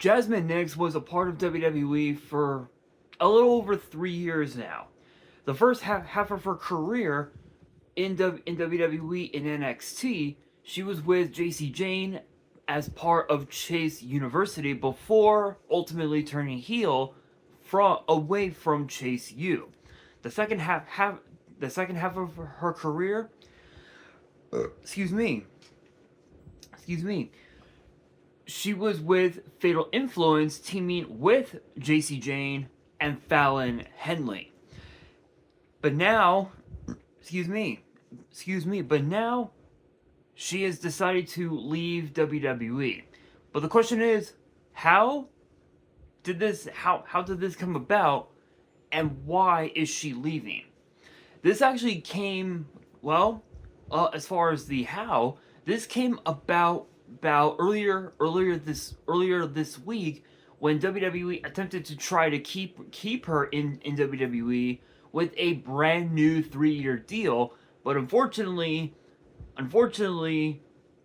Jazmyn Nix was a part of WWE for a little over 3 years now. The first half of her career in WWE and NXT, she was with JC Jane as part of Chase University before ultimately turning heel away from Chase U. The second half of her career, excuse me, excuse me, she was with Fatal Influence, teaming with JC Jane and Fallon Henley. But now, but now she has decided to leave WWE. But the question is, how did this come about, and why is she leaving? This actually came, as far as the how, this came about earlier this week, when WWE attempted to try to keep her in WWE with a brand new 3-year deal, but unfortunately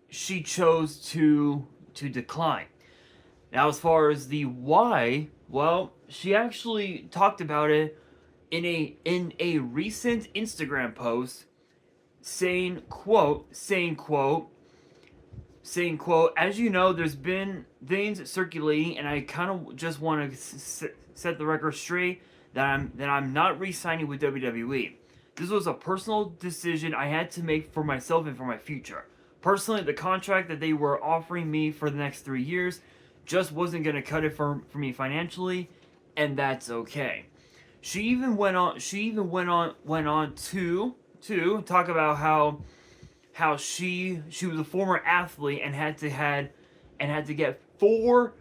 she chose to decline. Now, as far as the why, well, she actually talked about it in a recent Instagram post, saying quote, as you know, there's been things circulating, and I kind of just want to set the record straight that I'm not re-signing with WWE. This was a personal decision I had to make for myself and for my future. Personally, the contract that they were offering me for the next 3 years just wasn't going to cut it for me financially, and that's okay. She even went on to talk about how she was a former athlete and had to get 4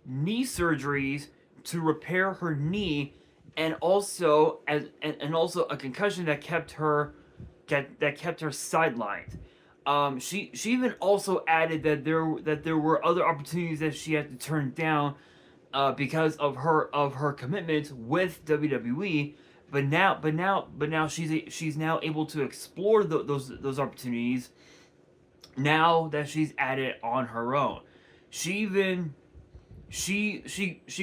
knee surgeries to repair her knee, and also a concussion that kept her sidelined. She even also added that there were other opportunities that she had to turn down because of her commitment with WWE. But now she's now able to explore those opportunities now that she's at it on her own. She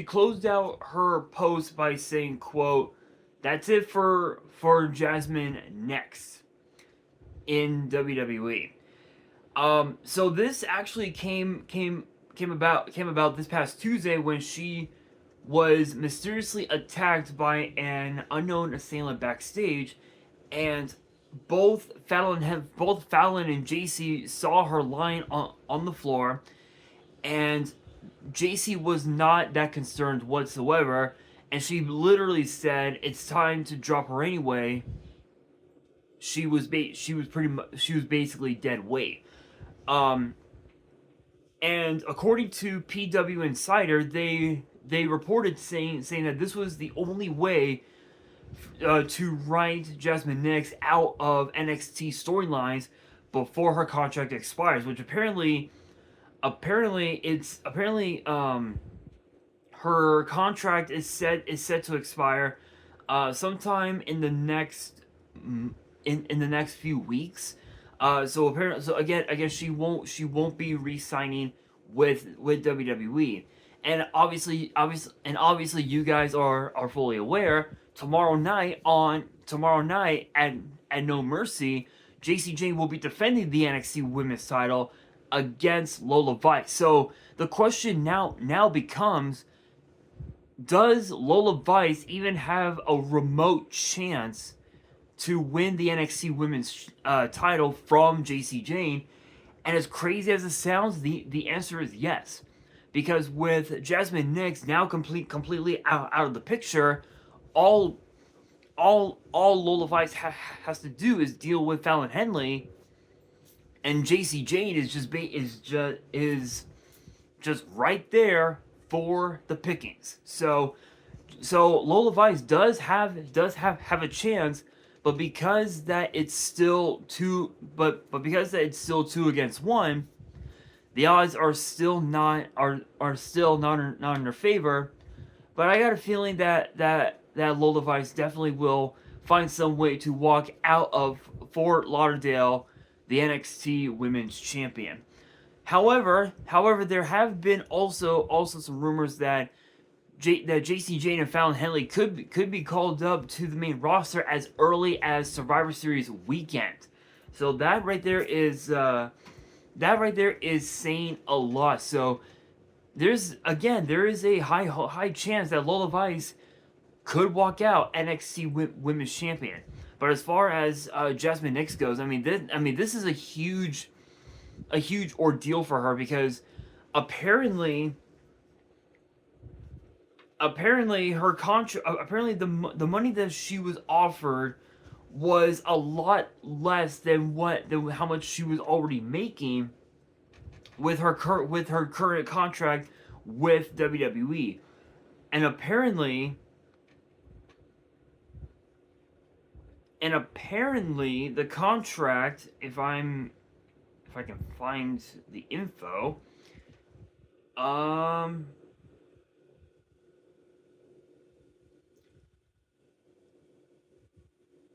closed out her post by saying, quote, "That's it for Jazmyn Next in WWE." So this actually came about this past Tuesday, when she was mysteriously attacked by an unknown assailant backstage, and both Fallon and JC saw her lying on the floor, and JC was not that concerned whatsoever, and she literally said, "It's time to drop her anyway." She was basically dead weight. And according to PW Insider, they reported saying that this was the only way to write Jazmyn Nix out of NXT storylines before her contract expires, which apparently her contract is set to expire sometime in the next few weeks. So again, she won't be re-signing with WWE. And obviously, you guys are fully aware. Tomorrow night at No Mercy, JC Jane will be defending the NXT Women's title against Lola Vice. So the question now becomes: does Lola Vice even have a remote chance to win the NXT Women's title from JC Jane? And as crazy as it sounds, the answer is yes. Because with Jazmyn Nix now completely out of the picture, all Lola Vice has to do is deal with Fallon Henley, and JC Jane is just right there for the pickings. So Lola Vice does have a chance, but because that it's still two against one, the odds are still not in her favor. But I got a feeling that Lola Vice definitely will find some way to walk out of Fort Lauderdale the NXT Women's Champion. However, there have been also some rumors that JC Jane and Fallon Henley could be called up to the main roster as early as Survivor Series weekend. So that right there is saying a lot. So there is a high chance that Lola Vice could walk out NXT Women's Champion. But as far as Jazmyn Nix goes, this is a huge ordeal for her because apparently her contract, apparently the money that she was offered was a lot less than how much she was already making with her current contract with WWE. And apparently the contract, if I can find the info,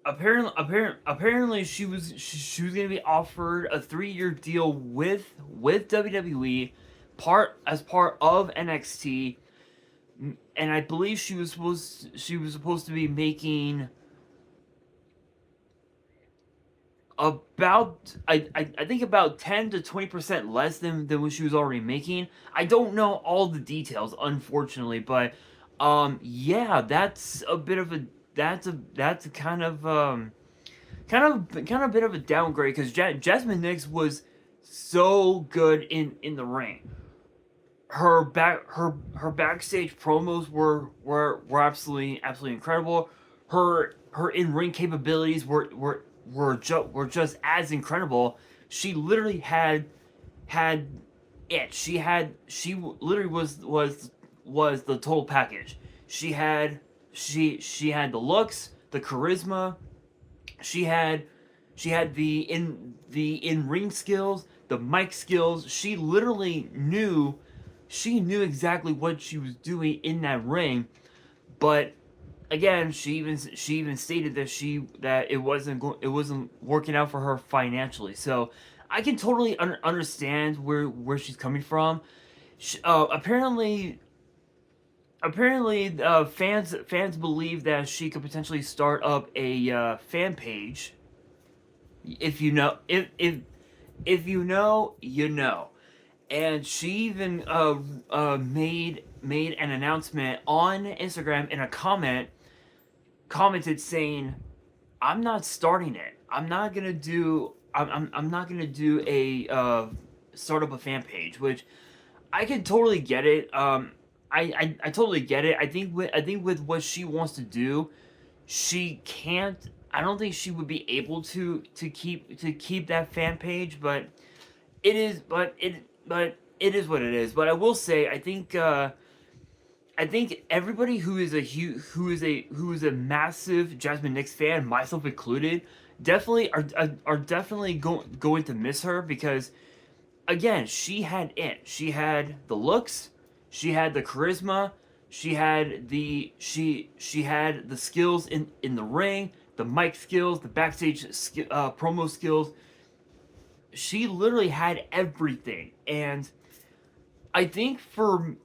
apparently she was going to be offered a 3-year deal with WWE, part of NXT, and I believe she was supposed to be making about I think about 10 to 20% less than what she was already making. I don't know all the details, unfortunately, but yeah, that's a bit of a that's a kind of bit of a downgrade because Jazmyn Nix was so good in the ring. Her backstage promos were absolutely incredible. Her in ring capabilities were just as incredible. She literally had it. She literally was the total package. She had the looks, the charisma. She had the in ring skills, the mic skills. She knew exactly what she was doing in that ring, but again, she even stated that it wasn't working out for her financially. So I can totally understand where she's coming from. Apparently, fans believe that she could potentially start up a fan page. If you know, if you know, you know. And she even made an announcement on Instagram in a commented saying, "I'm not starting it. I'm not gonna do. I'm not gonna do a start up a fan page," which I can totally get it. I totally get it. I think with what she wants to do, she can't. I don't think she would be able to keep that fan page, but it is what it is. But I will say, I think everybody who is a massive Jazmyn Nix fan, myself included, definitely are definitely going to miss her because again, she had it. She had the looks, she had the charisma, she had the skills in the ring, the mic skills, the backstage promo skills. She literally had everything, and I think for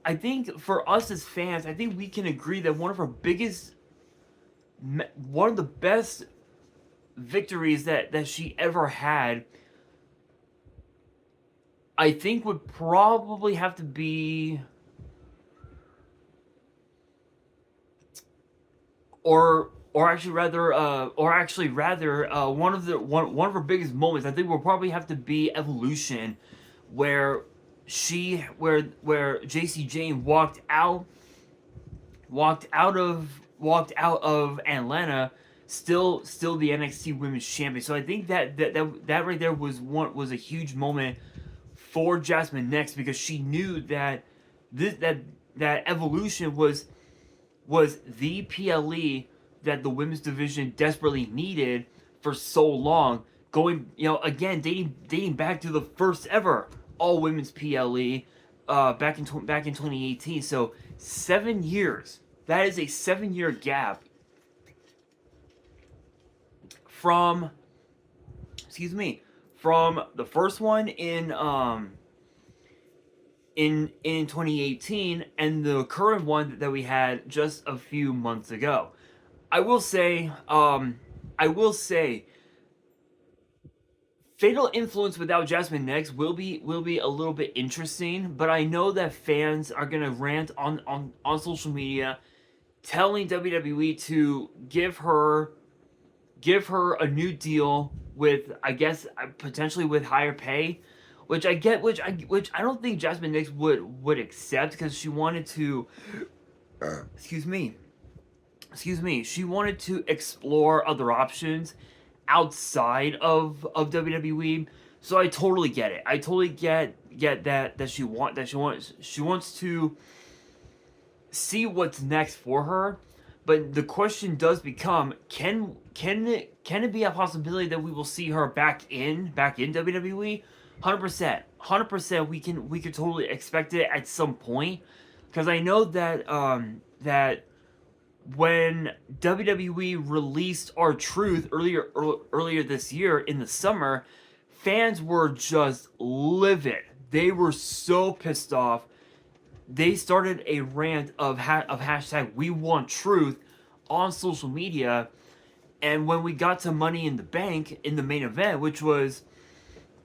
us as fans, I think we can agree that one of the best victories that she ever had, I think would probably have to be, or actually rather, one of her biggest moments. I think will probably have to be Evolution, where JC Jane walked out of Atlanta, still the NXT Women's Champion. So I think that right there was a huge moment for Jazmyn Nix because she knew that that Evolution was the PLE that the women's division desperately needed for so long. Going, again, dating back to the first ever all women's PLE back in 2018. So 7 years. That is a 7-year gap from the first one in in 2018 and the current one that we had just a few months ago. I will say, Fatal Influence without Jazmyn next will be a little bit interesting, but I know that fans are gonna rant on social media, telling WWE to give her a new deal with, I guess, potentially with higher pay, which I get, which I don't think Jazmyn Nix would accept, because she wanted to, excuse me, she wanted to explore other options outside of WWE. So I totally get it. I totally get that she wants to see what's next for her. But the question does become, can it be a possibility that we will see her back in WWE? 100%. We could totally expect it at some point, because I know that that when WWE released R-Truth earlier this year in the summer, fans were just livid. They were so pissed off. They started a rant of hashtag We Want Truth on social media. And when we got to Money in the Bank in the main event, which was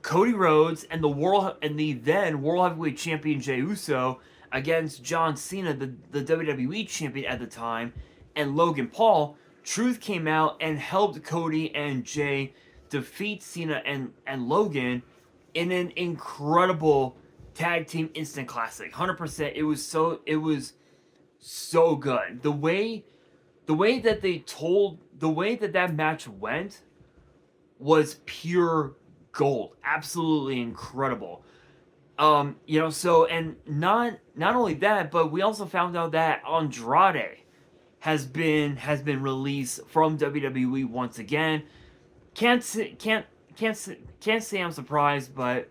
Cody Rhodes and the then World Heavyweight Champion Jey Uso against John Cena, the WWE champion at the time, and Logan Paul, Truth came out and helped Cody and Jey defeat Cena and Logan in an incredible tag team instant classic. 100%. It was so good. The way that match went was pure gold. Absolutely incredible. So, and not only that, but we also found out that Andrade has been released from WWE once again. Can't say I'm surprised, but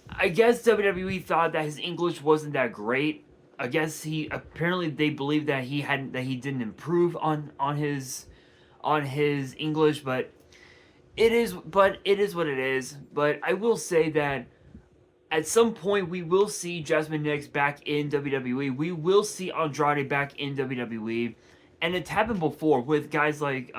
I guess WWE thought that his English wasn't that great. I guess they believed that he didn't improve on his English, but it is what it is. But I will say that at some point we will see Jazmyn Nix back in WWE. We will see Andrade back in WWE, and it's happened before with guys like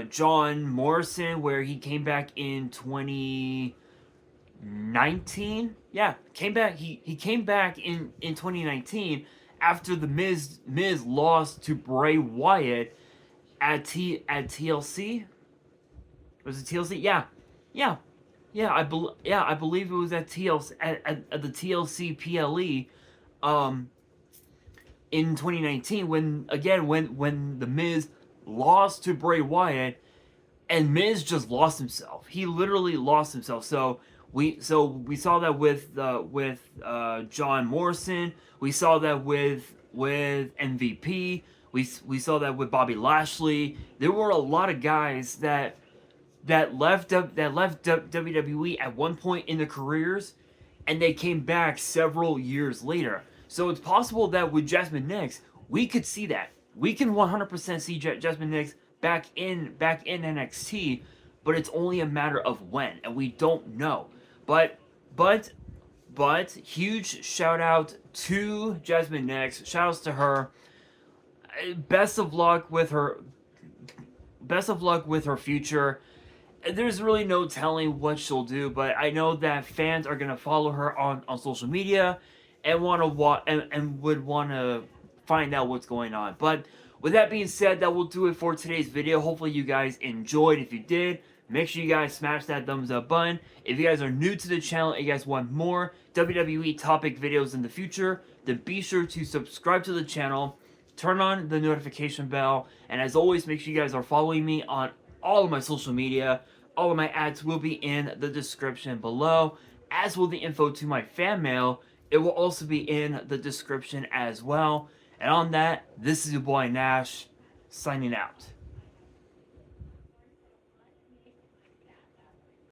John Morrison, where he came back in 2019. Yeah, came back. He came back in 2019 after the Miz lost to Bray Wyatt at TLC. Was it TLC? Yeah. I believe it was at TLC at the TLC PLE, in 2019, when the Miz lost to Bray Wyatt, and Miz just lost himself. He literally lost himself. So we saw that with John Morrison. We saw that with MVP. We saw that with Bobby Lashley. There were a lot of guys that left WWE at one point in their careers, and they came back several years later. So it's possible that with Jazmyn Nix, we could see that. We can 100% see Jazmyn Nix back in NXT, but it's only a matter of when, and we don't know. But huge shout out to Jazmyn Nix. Shout outs to her. Best of luck with her future. There's really no telling what she'll do, but I know that fans are gonna follow her on social media and would want to find out what's going on. But with that being said, that will do it for today's video. Hopefully you guys enjoyed. If you did, make sure you guys smash that thumbs up button. If you guys are new to the channel and you guys want more WWE topic videos in the future, then be sure to subscribe to the channel, turn on the notification bell, and as always, make sure you guys are following me on all of my social media. All of my ads will be in the description below, as will the info to my fan mail. It will also be in the description as well. And on that, this is your boy Nash, signing out.